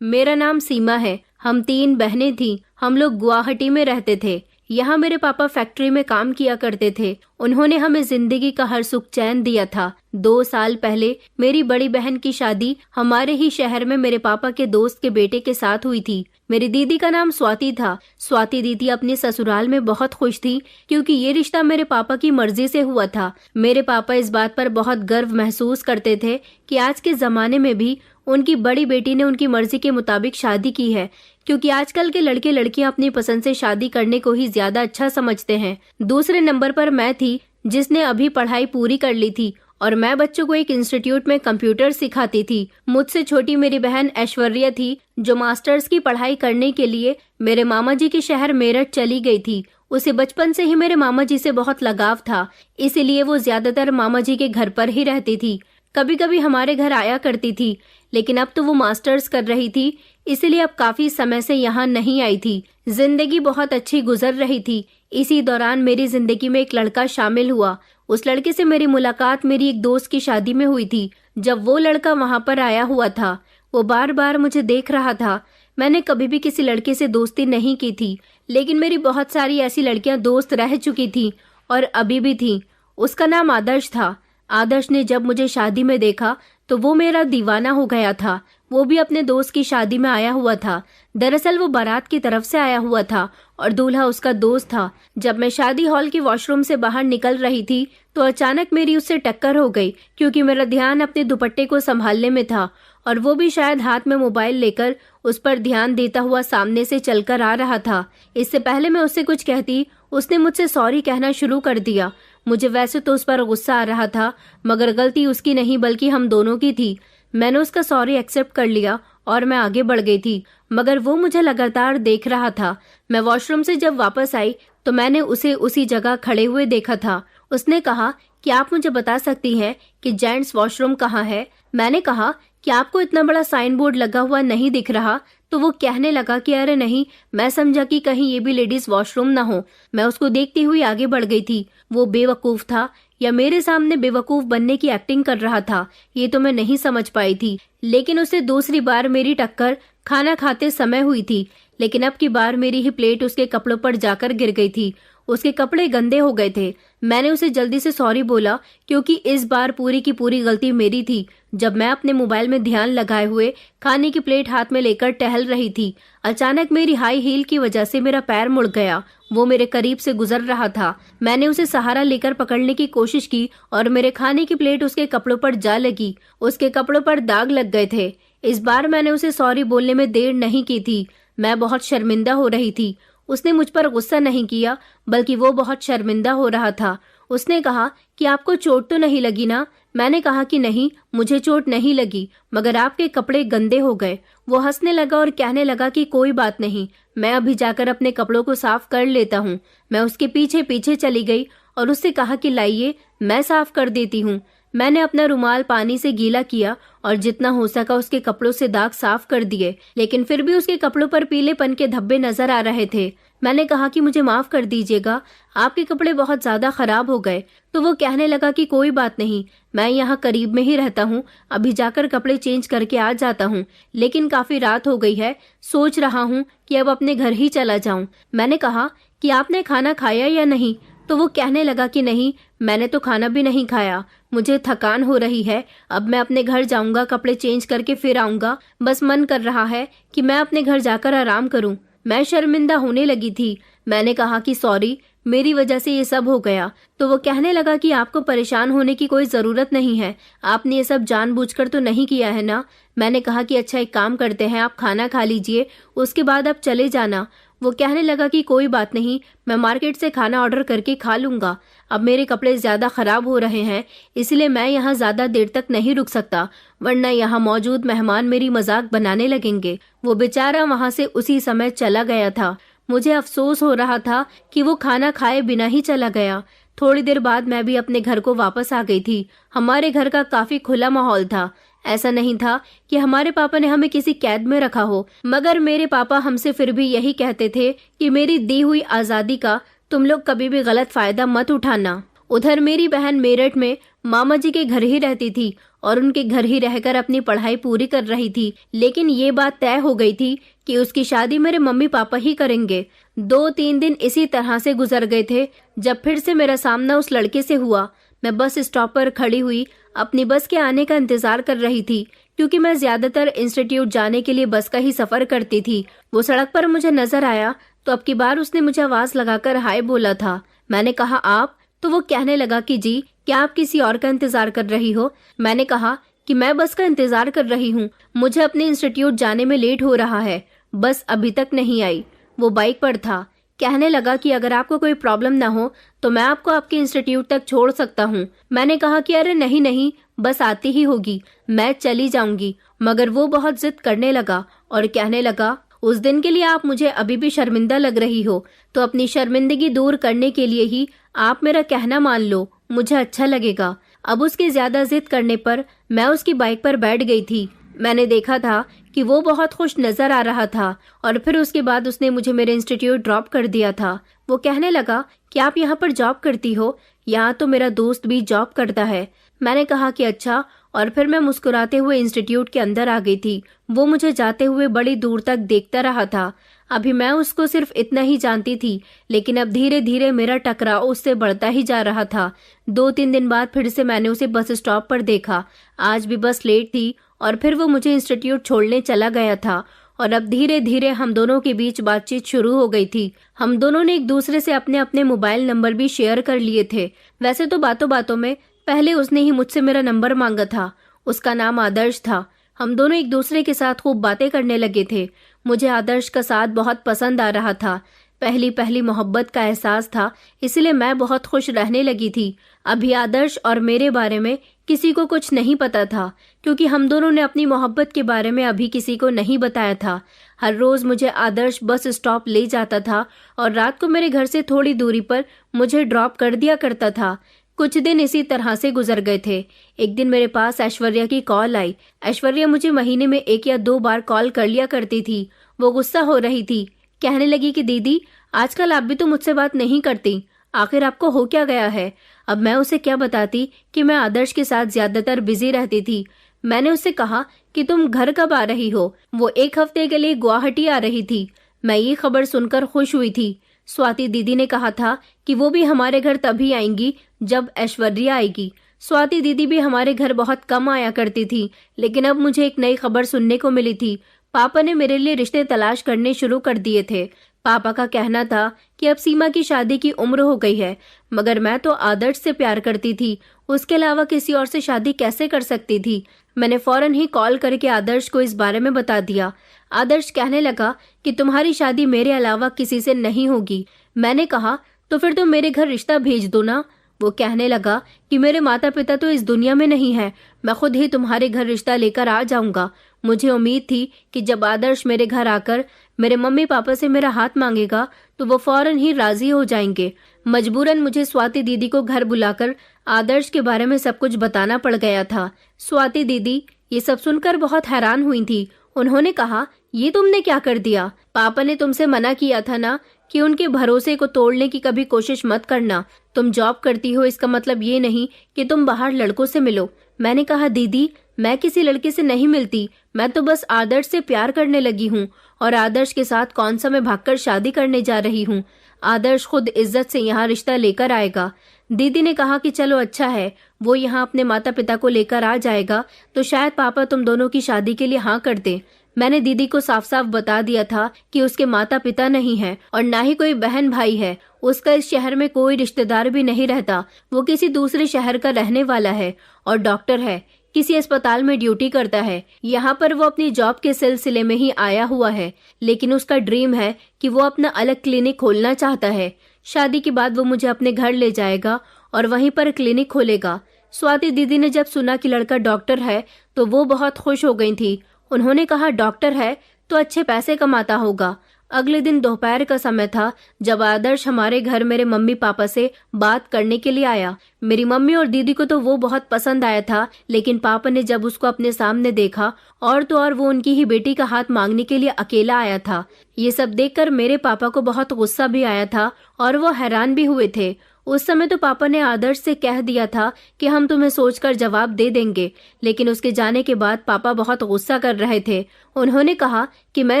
मेरा नाम सीमा है। हम 3 बहनें थीं। हम लोग गुवाहाटी में रहते थे। यहाँ मेरे पापा फैक्ट्री में काम किया करते थे। उन्होंने हमें जिंदगी का हर सुख चैन दिया था। 2 साल पहले मेरी बड़ी बहन की शादी हमारे ही शहर में मेरे पापा के दोस्त के बेटे के साथ हुई थी। मेरी दीदी का नाम स्वाति था। स्वाति दीदी अपने ससुराल में बहुत खुश थी क्योंकि ये रिश्ता मेरे पापा की मर्जी से हुआ था। मेरे पापा इस बात पर बहुत गर्व महसूस करते थे कि आज के जमाने में भी उनकी बड़ी बेटी ने उनकी मर्जी के मुताबिक शादी की है, क्योंकि आजकल के लड़के लड़कियां अपनी पसंद से शादी करने को ही ज्यादा अच्छा समझते हैं। दूसरे नंबर पर मैं थी जिसने अभी पढ़ाई पूरी कर ली थी और मैं बच्चों को एक इंस्टीट्यूट में कंप्यूटर सिखाती थी। मुझसे छोटी मेरी बहन ऐश्वर्या थी जो मास्टर्स की पढ़ाई करने के लिए मेरे मामा जी के शहर मेरठ चली गई थी। उसे बचपन से ही मेरे मामा जी से बहुत लगाव था, इसीलिए वो ज्यादातर मामा जी के घर पर ही रहती थी। कभी कभी हमारे घर आया करती थी, लेकिन अब तो वो मास्टर्स कर रही थी, इसलिए अब काफी समय से यहाँ नहीं आई थी। जिंदगी बहुत अच्छी गुजर रही थी। इसी दौरान मेरी जिंदगी में एक लड़का शामिल हुआ। उस लड़के से मेरी मुलाकात मेरी एक दोस्त की शादी में हुई थी। जब वो लड़का वहां पर आया हुआ था, वो बार बार मुझे देख रहा था। मैंने कभी भी किसी लड़के से दोस्ती नहीं की थी, लेकिन मेरी बहुत सारी ऐसी लड़कियां दोस्त रह चुकी थी और अभी भी थी। उसका नाम आदर्श था। आदर्श ने जब मुझे शादी में देखा तो वो मेरा दीवाना हो गया था। वो भी अपने दोस्त की शादी में आया हुआ था। दरअसल वो बारात की तरफ से आया हुआ था और दूल्हा उसका दोस्त था। जब मैं शादी हॉल के वॉशरूम से बाहर निकल रही थी तो अचानक मेरी उससे टक्कर हो गई, क्योंकि मेरा ध्यान अपने दुपट्टे को संभालने में था और वो भी शायद हाथ में मोबाइल लेकर उस पर ध्यान देता हुआ सामने से चलकर आ रहा था। इससे पहले मैं उससे कुछ कहती, उसने मुझसे सॉरी कहना शुरू कर दिया। मुझे वैसे तो उस पर गुस्सा आ रहा था, मगर गलती उसकी नहीं बल्कि हम दोनों की थी। मैंने उसका सॉरी एक्सेप्ट कर लिया और मैं आगे बढ़ गई थी, मगर वो मुझे लगातार देख रहा था। मैं वॉशरूम से जब वापस आई तो मैंने उसे उसी जगह खड़े हुए देखा था। उसने कहा कि आप मुझे बता सकती हैं कि जेंट्स वॉशरूम कहाँ है? मैंने कहा कि आपको इतना बड़ा साइन बोर्ड लगा हुआ नहीं दिख रहा? तो वो कहने लगा कि अरे नहीं, मैं समझा कि कहीं ये भी लेडीज वॉशरूम ना हो। मैं उसको देखती हुई आगे बढ़ गई थी। वो बेवकूफ था या मेरे सामने बेवकूफ बनने की एक्टिंग कर रहा था, ये तो मैं नहीं समझ पाई थी। लेकिन उसे दूसरी बार मेरी टक्कर खाना खाते समय हुई थी, लेकिन अब की बार मेरी ही प्लेट उसके कपड़ों पर जाकर गिर गई थी। उसके कपड़े गंदे हो गए थे। मैंने उसे जल्दी से सॉरी बोला, क्योंकि इस बार पूरी की पूरी गलती मेरी थी। जब मैं अपने मोबाइल में ध्यान लगाए हुए खाने की प्लेट हाथ में लेकर टहल रही थी, अचानक मेरी हाई हील की वजह से मेरा पैर मुड़ गया। वो मेरे करीब से गुजर रहा था। मैंने उसे सहारा लेकर पकड़ने की कोशिश की और मेरे खाने की प्लेट उसके कपड़ों पर जा लगी। उसके कपड़ों पर दाग लग गए थे। इस बार मैंने उसे सॉरी बोलने में देर नहीं की थी। मैं बहुत शर्मिंदा हो रही थी। उसने मुझ पर गुस्सा नहीं किया, बल्कि वो बहुत शर्मिंदा हो रहा था। उसने कहा कि आपको चोट तो नहीं लगी ना? मैंने कहा कि नहीं, मुझे चोट नहीं लगी, मगर आपके कपड़े गंदे हो गए। वो हंसने लगा और कहने लगा कि कोई बात नहीं, मैं अभी जाकर अपने कपड़ों को साफ कर लेता हूँ। मैं उसके पीछे पीछे चली गई और उससे कहा कि लाइए, मैं साफ कर देती हूँ। मैंने अपना रुमाल पानी से गीला किया और जितना हो सका उसके कपड़ों से दाग साफ कर दिए, लेकिन फिर भी उसके कपड़ों पर पीलेपन के धब्बे नजर आ रहे थे। मैंने कहा कि मुझे माफ कर दीजिएगा, आपके कपड़े बहुत ज्यादा खराब हो गए। तो वो कहने लगा कि कोई बात नहीं, मैं यहाँ करीब में ही रहता हूँ, अभी जाकर कपड़े चेंज करके आ जाता हूँ। लेकिन काफी रात हो गई है, सोच रहा हूँ कि अब अपने घर ही चला जाऊँ। मैंने कहा कि आपने खाना खाया या नहीं? तो वो कहने लगा कि नहीं, मैंने तो खाना भी नहीं खाया, मुझे थकान हो रही है, अब मैं अपने घर जाऊंगा, कपड़े चेंज करके फिर आऊंगा। बस मन कर रहा है कि मैं अपने घर जाकर आराम करूं। मैं शर्मिंदा होने लगी थी। मैंने कहा कि सॉरी, मेरी वजह से ये सब हो गया। तो वो कहने लगा कि आपको परेशान होने की कोई जरूरत नहीं है, आपने ये सब जानबूझकर तो नहीं किया है ना? मैंने कहा कि अच्छा एक काम करते हैं, आप खाना खा लीजिए, उसके बाद आप चले जाना। वो कहने लगा कि कोई बात नहीं, मैं मार्केट से खाना ऑर्डर करके खा लूंगा। अब मेरे कपड़े ज्यादा खराब हो रहे हैं, इसलिए मैं यहाँ ज्यादा देर तक नहीं रुक सकता, वरना यहाँ मौजूद मेहमान मेरी मजाक बनाने लगेंगे। वो बेचारा वहाँ से उसी समय चला गया था। मुझे अफसोस हो रहा था कि वो खाना खाए बिना ही चला गया। थोड़ी देर बाद मैं भी अपने घर को वापस आ गई थी। हमारे घर का काफी खुला माहौल था। ऐसा नहीं था कि हमारे पापा ने हमें किसी कैद में रखा हो, मगर मेरे पापा हमसे फिर भी यही कहते थे कि मेरी दी हुई आजादी का तुम लोग कभी भी गलत फायदा मत उठाना। उधर मेरी बहन मेरठ में मामा जी के घर ही रहती थी और उनके घर ही रहकर अपनी पढ़ाई पूरी कर रही थी। लेकिन ये बात तय हो गई थी कि उसकी शादी मेरे मम्मी पापा ही करेंगे। 2-3 दिन इसी तरह से गुजर गए थे जब फिर से मेरा सामना उस लड़के से हुआ। मैं बस स्टॉप पर खड़ी हुई अपनी बस के आने का इंतजार कर रही थी, क्योंकि मैं ज्यादातर इंस्टीट्यूट जाने के लिए बस का ही सफर करती थी। वो सड़क पर मुझे नजर आया तो अब की बार उसने मुझे आवाज लगाकर हाय बोला था। मैंने कहा आप? तो वो कहने लगा कि जी, क्या आप किसी और का इंतजार कर रही हो? मैंने कहा कि मैं बस का इंतजार कर रही हूँ, मुझे अपने इंस्टीट्यूट जाने में लेट हो रहा है, बस अभी तक नहीं आई। वो बाइक पर था। कहने लगा कि अगर आपको कोई प्रॉब्लम ना हो तो मैं आपको आपके इंस्टीट्यूट तक छोड़ सकता हूँ। मैंने कहा कि अरे नहीं नहीं, बस आती ही होगी, मैं चली जाऊंगी। मगर वो बहुत जिद करने लगा और कहने लगा उस दिन के लिए आप मुझे अभी भी शर्मिंदा लग रही हो, तो अपनी शर्मिंदगी दूर करने के लिए ही आप मेरा कहना मान लो, मुझे अच्छा लगेगा। अब उसकी ज्यादा जिद करने पर मैं उसकी बाइक पर बैठ गई थी। मैंने देखा था कि वो बहुत खुश नजर आ रहा था और फिर उसके बाद उसने मुझे मेरे इंस्टीट्यूट ड्रॉप कर दिया था। वो कहने लगा कि आप यहाँ पर जॉब करती हो? यहाँ तो मेरा दोस्त भी जॉब करता है। मैंने कहा कि अच्छा, और फिर मैं मुस्कुराते हुए इंस्टीट्यूट के अंदर आ गई थी। वो मुझे जाते हुए बड़ी दूर तक देखता रहा था। अभी मैं उसको सिर्फ इतना ही जानती थी, लेकिन अब धीरे धीरे मेरा टकराव उससे बढ़ता ही जा रहा था। 2-3 दिन बाद फिर से मैंने उसे बस स्टॉप पर देखा। आज भी बस लेट थी और फिर वो मुझे इंस्टीट्यूट छोड़ने चला गया था और अब धीरे धीरे हम दोनों के बीच बातचीत शुरू हो गई थी। हम दोनों ने एक दूसरे से अपने अपने मोबाइल नंबर भी शेयर कर लिए थे। वैसे तो बातों बातों में पहले उसने ही मुझसे मेरा नंबर मांगा था। उसका नाम आदर्श था। हम दोनों एक दूसरे के साथ खूब बातें करने लगे थे। मुझे आदर्श का साथ बहुत पसंद आ रहा था। पहली पहली मोहब्बत का एहसास था, इसलिए मैं बहुत खुश रहने लगी थी। अभी आदर्श और मेरे बारे में किसी को कुछ नहीं पता था, क्योंकि हम दोनों ने अपनी मोहब्बत के बारे में अभी किसी को नहीं बताया था। हर रोज मुझे आदर्श बस स्टॉप ले जाता था और रात को मेरे घर से थोड़ी दूरी पर मुझे ड्रॉप कर दिया करता था। कुछ दिन इसी तरह से गुजर गए थे। एक दिन मेरे पास ऐश्वर्या की कॉल आई। ऐश्वर्या मुझे महीने में 1 या 2 बार कॉल कर लिया करती थी। वो गुस्सा हो रही थी। कहने लगी कि दीदी, आजकल आप भी तो मुझसे बात नहीं करती, आखिर आपको हो क्या गया है? अब मैं उसे क्या बताती कि मैं आदर्श के साथ ज्यादातर बिजी रहती थी। मैंने उससे कहा कि तुम घर कब आ रही हो? वो 1 हफ्ते के लिए गुवाहाटी आ रही थी। मैं ये खबर सुनकर खुश हुई थी। स्वाति दीदी ने कहा था कि वो भी हमारे घर तभी आएंगी जब ऐश्वर्या आएगी। स्वाति दीदी भी हमारे घर बहुत कम आया करती थी, लेकिन अब मुझे एक नई खबर सुनने को मिली थी। पापा ने मेरे लिए रिश्ते तलाश करने शुरू कर दिए थे। पापा का कहना था कि अब सीमा की शादी की उम्र हो गई है, मगर मैं तो आदर्श से प्यार करती थी, उसके अलावा किसी और से शादी कैसे कर सकती थी। मैंने फौरन ही कॉल करके आदर्श को इस बारे में बता दिया। आदर्श कहने लगा कि तुम्हारी शादी मेरे अलावा किसी से नहीं होगी। मैंने कहा तो फिर तुम मेरे घर रिश्ता भेज दो ना। वो कहने लगा कि मेरे माता पिता तो इस दुनिया में नहीं है, मैं खुद ही तुम्हारे घर रिश्ता लेकर आ जाऊंगा। मुझे उम्मीद थी कि जब आदर्श मेरे घर आकर मेरे मम्मी पापा से मेरा हाथ मांगेगा तो वो फौरन ही राजी हो जाएंगे। मजबूरन मुझे स्वाति दीदी को घर बुलाकर आदर्श के बारे में सब कुछ बताना पड़ गया था। स्वाति दीदी ये सब सुनकर बहुत हैरान हुई थी। उन्होंने कहा, ये तुमने क्या कर दिया? पापा ने तुमसे मना किया था ना कि उनके भरोसे को तोड़ने की कभी कोशिश मत करना। तुम जॉब करती हो, इसका मतलब ये नहीं कि तुम बाहर लड़कों से मिलो। मैंने कहा, दीदी मैं किसी लड़के से नहीं मिलती, मैं तो बस आदर्श से प्यार करने लगी हूँ और आदर्श के साथ कौन सा मैं भागकर शादी करने जा रही हूँ। आदर्श खुद इज्जत से यहाँ रिश्ता लेकर आएगा। दीदी ने कहा कि चलो अच्छा है, वो यहाँ अपने माता पिता को लेकर आ जाएगा तो शायद पापा तुम दोनों की शादी के लिए हाँ कर दे। मैंने दीदी को साफ साफ बता दिया था कि उसके माता पिता नहीं है और ना ही कोई बहन भाई है। उसका इस शहर में कोई रिश्तेदार भी नहीं रहता। वो किसी दूसरे शहर का रहने वाला है और डॉक्टर है, किसी अस्पताल में ड्यूटी करता है। यहाँ पर वो अपनी जॉब के सिलसिले में ही आया हुआ है, लेकिन उसका ड्रीम है कि वो अपना अलग क्लिनिक खोलना चाहता है। शादी के बाद वो मुझे अपने घर ले जाएगा और वहीं पर क्लिनिक खोलेगा। स्वाति दीदी ने जब सुना कि लड़का डॉक्टर है तो वो बहुत खुश हो गई थी। उन्होंने कहा, डॉक्टर है तो अच्छे पैसे कमाता होगा। अगले दिन दोपहर का समय था जब आदर्श हमारे घर मेरे मम्मी पापा से बात करने के लिए आया। मेरी मम्मी और दीदी को तो वो बहुत पसंद आया था, लेकिन पापा ने जब उसको अपने सामने देखा और तो और वो उनकी ही बेटी का हाथ मांगने के लिए अकेला आया था। ये सब देखकर मेरे पापा को बहुत गुस्सा भी आया था और वो हैरान भी हुए थे। उस समय तो पापा ने आदर्श से कह दिया था कि हम तुम्हें सोचकर जवाब दे देंगे, लेकिन उसके जाने के बाद पापा बहुत गुस्सा कर रहे थे। उन्होंने कहा कि मैं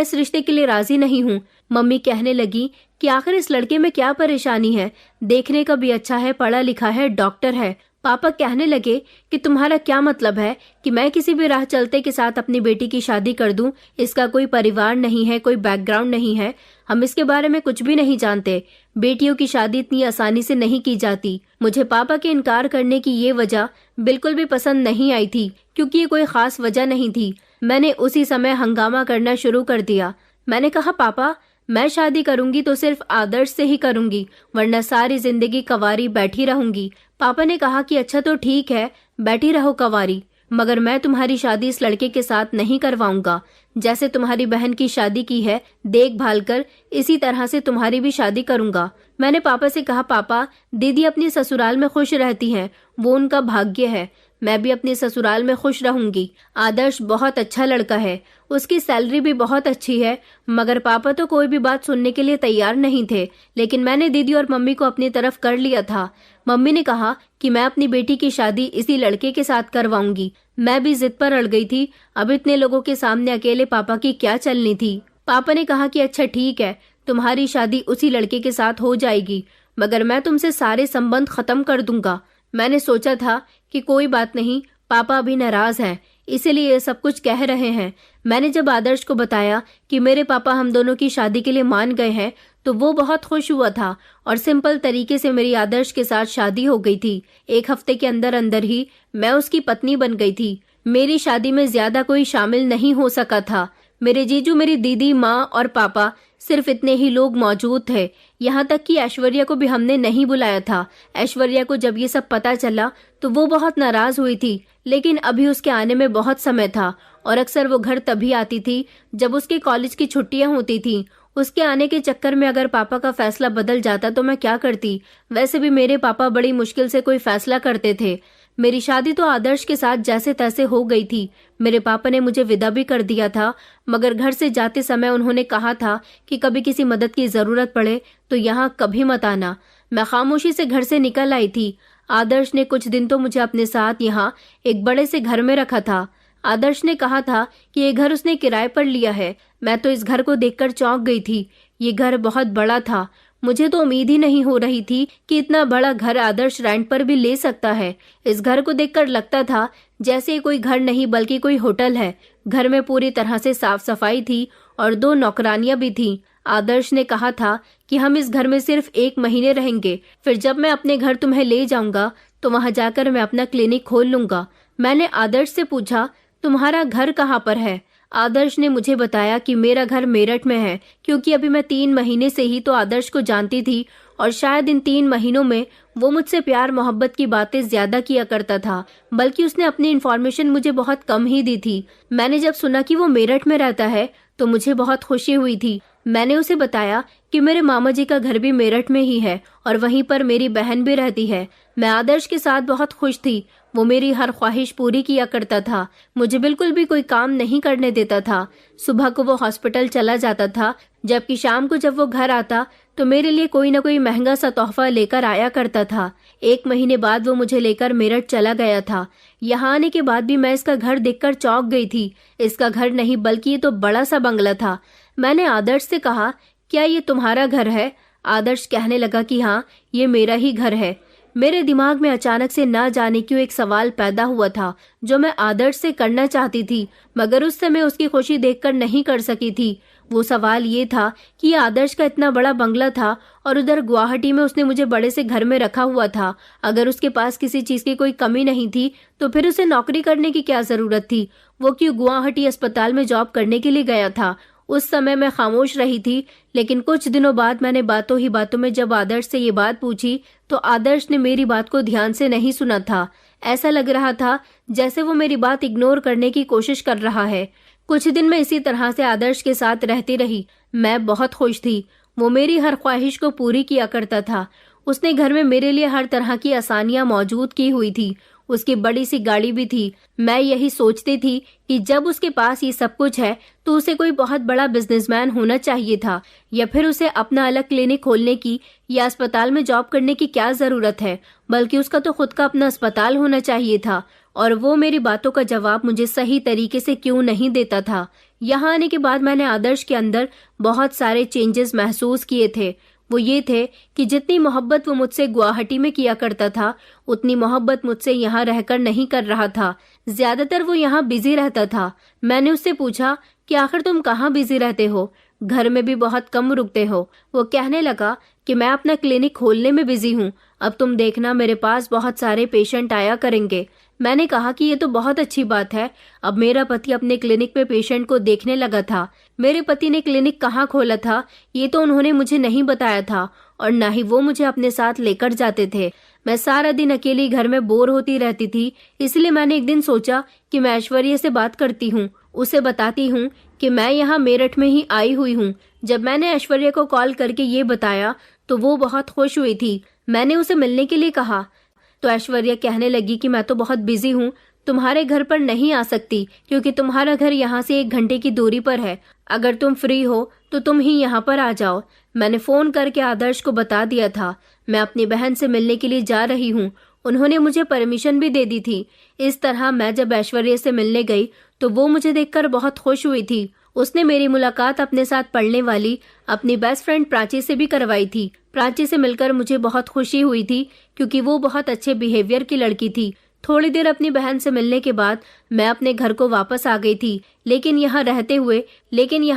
इस रिश्ते के लिए राजी नहीं हूँ। मम्मी कहने लगी कि आखिर इस लड़के में क्या परेशानी है, देखने का भी अच्छा है, पढ़ा लिखा है, डॉक्टर है। पापा कहने लगे कि तुम्हारा क्या मतलब है कि मैं किसी भी राह चलते के साथ अपनी बेटी की शादी कर दूं? इसका कोई परिवार नहीं है, कोई बैकग्राउंड नहीं है, हम इसके बारे में कुछ भी नहीं जानते। बेटियों की शादी इतनी आसानी से नहीं की जाती। मुझे पापा के इनकार करने की ये वजह बिल्कुल भी पसंद नहीं आई थी, क्योंकि ये कोई खास वजह नहीं थी। मैंने उसी समय हंगामा करना शुरू कर दिया। मैंने कहा, पापा मैं शादी करूंगी तो सिर्फ आदर्श से ही करूंगी, वरना सारी जिंदगी कंवारी बैठी रहूंगी। पापा ने कहा कि अच्छा तो ठीक है, बैठी रहो कंवारी, मगर मैं तुम्हारी शादी इस लड़के के साथ नहीं करवाऊंगा। जैसे तुम्हारी बहन की शादी की है देखभाल कर, इसी तरह से तुम्हारी भी शादी करूंगा। मैंने पापा से कहा, पापा दीदी अपनी ससुराल में खुश रहती हैं, वो उनका भाग्य है, मैं भी अपने ससुराल में खुश रहूंगी। आदर्श बहुत अच्छा लड़का है, उसकी सैलरी भी बहुत अच्छी है। मगर पापा तो कोई भी बात सुनने के लिए तैयार नहीं थे, लेकिन मैंने दीदी और मम्मी को अपनी तरफ कर लिया था। मम्मी ने कहा कि मैं अपनी बेटी की शादी इसी लड़के के साथ करवाऊंगी। मैं भी जिद पर अड़ गई थी। अब इतने लोगों के सामने अकेले पापा की क्या चलनी थी। पापा ने कहा कि अच्छा ठीक है, तुम्हारी शादी उसी लड़के के साथ हो जाएगी, मगर मैं तुमसे सारे संबंध खत्म कर दूंगा। मैंने सोचा था कि कोई बात नहीं, पापा अभी नाराज हैं, इसीलिए ये सब कुछ कह रहे हैं। मैंने जब आदर्श को बताया कि मेरे पापा हम दोनों की शादी के लिए मान गए हैं, तो वो बहुत खुश हुआ था और सिंपल तरीके से मेरी आदर्श के साथ शादी हो गई थी। 1 हफ्ते के अंदर अंदर ही मैं उसकी पत्नी बन गई थी। मेरी शादी में ज्यादा कोई शामिल नहीं हो सका था। मेरे जीजू, मेरी दीदी, माँ और पापा, सिर्फ इतने ही लोग मौजूद थे। यहाँ तक कि ऐश्वर्या को भी हमने नहीं बुलाया था। ऐश्वर्या को जब ये सब पता चला तो वो बहुत नाराज हुई थी, लेकिन अभी उसके आने में बहुत समय था और अक्सर वो घर तभी आती थी जब उसके कॉलेज की छुट्टियां होती थी। उसके आने के चक्कर में अगर पापा का फैसला बदल जाता तो मैं क्या करती। वैसे भी मेरे पापा बड़ी मुश्किल से कोई फैसला करते थे। मेरी शादी तो आदर्श के साथ जैसे तैसे हो गई थी। मेरे पापा ने मुझे विदा भी कर दिया था, मगर घर से जाते समय उन्होंने कहा था कि कभी किसी मदद की जरूरत पड़े तो यहाँ कभी मत आना। मैं खामोशी से घर से निकल आई थी। आदर्श ने कुछ दिन तो मुझे अपने साथ यहाँ एक बड़े से घर में रखा था। आदर्श ने कहा था कि ये घर उसने किराए पर लिया है। मैं तो इस घर को देखकर चौंक गई थी। ये घर बहुत बड़ा था। मुझे तो उम्मीद ही नहीं हो रही थी कि इतना बड़ा घर आदर्श रेंट पर भी ले सकता है। इस घर को देखकर लगता था जैसे कोई घर नहीं बल्कि कोई होटल है। घर में पूरी तरह से साफ सफाई थी और 2 नौकरानियां भी थीं। आदर्श ने कहा था कि हम इस घर में सिर्फ 1 महीने रहेंगे, फिर जब मैं अपने घर तुम्हें ले जाऊंगा तो वहां जाकर मैं अपना क्लिनिक खोल लूंगा। मैंने आदर्श से पूछा, तुम्हारा घर कहाँ पर है? आदर्श ने मुझे बताया कि मेरा घर मेरठ में है, क्योंकि अभी मैं 3 महीने से ही तो आदर्श को जानती थी और शायद इन 3 महीनों में वो मुझसे प्यार मोहब्बत की बातें ज्यादा किया करता था, बल्कि उसने अपनी इन्फॉर्मेशन मुझे बहुत कम ही दी थी। मैंने जब सुना कि वो मेरठ में रहता है तो मुझे बहुत खुशी हुई थी। मैंने उसे बताया कि मेरे मामा जी का घर भी मेरठ में ही है और वहीं पर मेरी बहन भी रहती है। मैं आदर्श के साथ बहुत खुश थी। वो मेरी हर ख्वाहिश पूरी किया करता था। मुझे बिल्कुल भी कोई काम नहीं करने देता था। सुबह को वो हॉस्पिटल चला जाता था, जबकि शाम को जब वो घर आता तो मेरे लिए कोई न कोई महंगा सा तोहफा लेकर आया करता था। 1 महीने बाद वो मुझे लेकर मेरठ चला गया था। यहाँ आने के बाद भी मैं इसका घर देखकर चौंक गई थी। इसका घर नहीं बल्कि ये तो बड़ा सा बंगला था। मैंने आदर्श से कहा, क्या ये तुम्हारा घर है? आदर्श कहने लगा कि हाँ, ये मेरा ही घर है। मेरे दिमाग में अचानक से ना जाने क्यों एक सवाल पैदा हुआ था जो मैं आदर्श से करना चाहती थी, मगर उस समय उसकी खुशी देखकर नहीं कर सकी थी। वो सवाल ये था कि ये आदर्श का इतना बड़ा बंगला था और उधर गुवाहाटी में उसने मुझे बड़े से घर में रखा हुआ था। अगर उसके पास किसी चीज की कोई कमी नहीं थी तो फिर उसे नौकरी करने की क्या जरूरत थी? वो क्यों गुवाहाटी अस्पताल में जॉब करने के लिए गया था? उस समय मैं खामोश रही थी, लेकिन कुछ दिनों बाद मैंने बातों ही बातों में जब आदर्श से ये बात पूछी तो आदर्श ने मेरी बात को ध्यान से नहीं सुना था। ऐसा लग रहा था जैसे वो मेरी बात इग्नोर करने की कोशिश कर रहा है। कुछ दिन मैं इसी तरह से आदर्श के साथ रहती रही। मैं बहुत खुश थी। वो मेरी हर ख्वाहिश को पूरी किया करता था। उसने घर में मेरे लिए हर तरह की आसानियां मौजूद की हुई थी। उसकी बड़ी सी गाड़ी भी थी। मैं यही सोचती थी कि जब उसके पास ये सब कुछ है तो उसे कोई बहुत बड़ा बिजनेसमैन होना चाहिए था, या फिर उसे अपना अलग क्लिनिक खोलने की या अस्पताल में जॉब करने की क्या जरूरत है, बल्कि उसका तो खुद का अपना अस्पताल होना चाहिए था। और वो मेरी बातों का जवाब मुझे सही तरीके से क्यों नहीं देता था। यहाँ आने के बाद मैंने आदर्श के अंदर बहुत सारे चेंजेस महसूस किए थे। वो ये थे कि जितनी मोहब्बत वो मुझसे गुवाहाटी में किया करता था, उतनी मोहब्बत मुझसे यहाँ रहकर नहीं कर रहा था। ज्यादातर वो यहाँ बिजी रहता था। मैंने उससे पूछा कि आखिर तुम कहाँ बिजी रहते हो, घर में भी बहुत कम रुकते हो। वो कहने लगा कि मैं अपना क्लिनिक खोलने में बिजी हूँ, अब तुम देखना मेरे पास बहुत सारे पेशेंट आया करेंगे। मैंने कहा कि ये तो बहुत अच्छी बात है। अब मेरा पति अपने क्लिनिक पे पेशेंट को देखने लगा था। मेरे पति ने क्लिनिक कहाँ खोला था ये तो उन्होंने मुझे नहीं बताया था, और न ही वो मुझे अपने साथ लेकर जाते थे। मैं सारा दिन अकेली घर में बोर होती रहती थी, इसलिए मैंने एक दिन सोचा कि मैं ऐश्वर्या से बात करती हूँ, उसे बताती हूँ कि मैं यहाँ मेरठ में ही आई हुई हूँ। जब मैंने ऐश्वर्या को कॉल करके ये बताया तो वो बहुत खुश हुई थी। मैंने उसे मिलने के लिए कहा तो ऐश्वर्या कहने लगी कि मैं तो बहुत बिजी हूँ, तुम्हारे घर पर नहीं आ सकती, क्योंकि तुम्हारा घर यहाँ से 1 घंटे की दूरी पर है। अगर तुम फ्री हो तो तुम ही यहाँ पर आ जाओ। मैंने फोन करके आदर्श को बता दिया था मैं अपनी बहन से मिलने के लिए जा रही हूँ। उन्होंने मुझे परमिशन भी दे दी थी। इस तरह मैं जब ऐश्वर्या से मिलने गई तो वो मुझे देखकर बहुत खुश हुई थी। उसने मेरी मुलाकात अपने साथ पढ़ने वाली अपनी बेस्ट फ्रेंड प्राची से भी करवाई थी। प्राची से मिलकर मुझे बहुत खुशी हुई थी, क्योंकि वो बहुत अच्छे बिहेवियर की लड़की थी। थोड़ी देर अपनी बहन से मिलने के बाद मैं अपने घर को वापस आ गई थी, लेकिन यहाँ